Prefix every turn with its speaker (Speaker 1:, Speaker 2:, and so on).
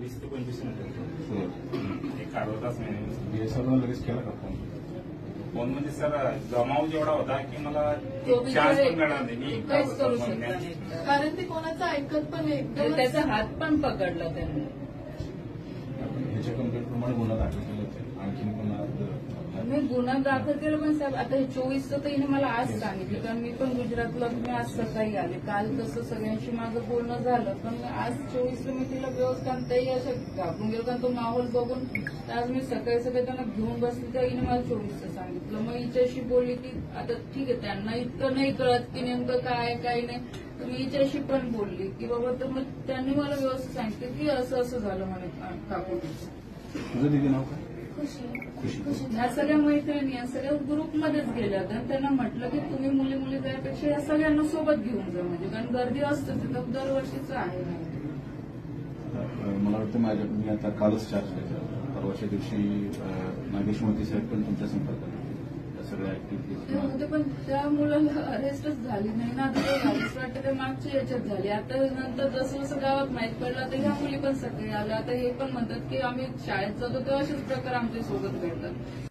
Speaker 1: 20 ते 25 मिनिटं एक अर्धा तास नाही.
Speaker 2: बीएसआरला लगेच केला का फोन?
Speaker 1: फोन म्हणजे सर जमाव जेवढा होता की मला चान्स पण मिळणार नाही. मी
Speaker 3: काहीच करू शकता नाही, कारण ते कोणाचं ऐकत पण नाही. त्याचा हात पण पकडला त्यांनी.
Speaker 2: ह्याच्या कंप्लेंटप्रमाणे गुन्हा दाखल केला आणखीन पण
Speaker 3: मी गुन्हा दाखल केला, पण साहेब आता हे 24चं तर हिने मला आज सांगितलं, कारण मी पण गुजरातला मी आज सकाळी आले. काल तसं सगळ्यांशी माझं बोलणं झालं, पण आज 24ला मी तिला व्यवस्था तेही असं घाबरून गेलो, कारण तो माहोल बघून आज मी सकाळी त्यांना घेऊन बसली, तर हिने मला 24चं सांगितलं. मग हिच्याशी बोलली की आता ठीक आहे, त्यांना इतकं नाही कळत की नेमकं काय काही नाही, तर मी हिच्याशी पण बोलली की बाबा, तर मग त्यांनी मला व्यवस्थित सांगितलं की असं असं झालं म्हणे काकू.
Speaker 2: तुझं दिदी नाव काय?
Speaker 3: ह्या सगळ्या मैत्रिणी या सगळ्या ग्रुपमध्येच गेल्या होत्या. त्यांना म्हटलं की तुम्ही मुली मुली जाण्यापेक्षा या सगळ्यांना सोबत घेऊन जा, म्हणजे कारण गर्दी असते तिथं दरवर्षीच आहे.
Speaker 2: मला वाटतं मी आता कालच चार्ज घेतला. परवाच्या दिवशी नागेश मोती साहेब पण तुमच्या संपर्कात सगळ्या ऍक्टिव्हिटीज
Speaker 3: होते, पण त्या मुलाला अरेस्टच झाली नाही ना. आता असं वाटतं ते मागच्या याच्यात झाली. आता नंतर जसं जसं गावात माहीत पडलं तर ह्या मुली पण सगळे आल्या. आता हे पण म्हणतात की आम्ही शाळेत जातो तेव्हा असेच प्रकार आमच्या सोबत घडतात.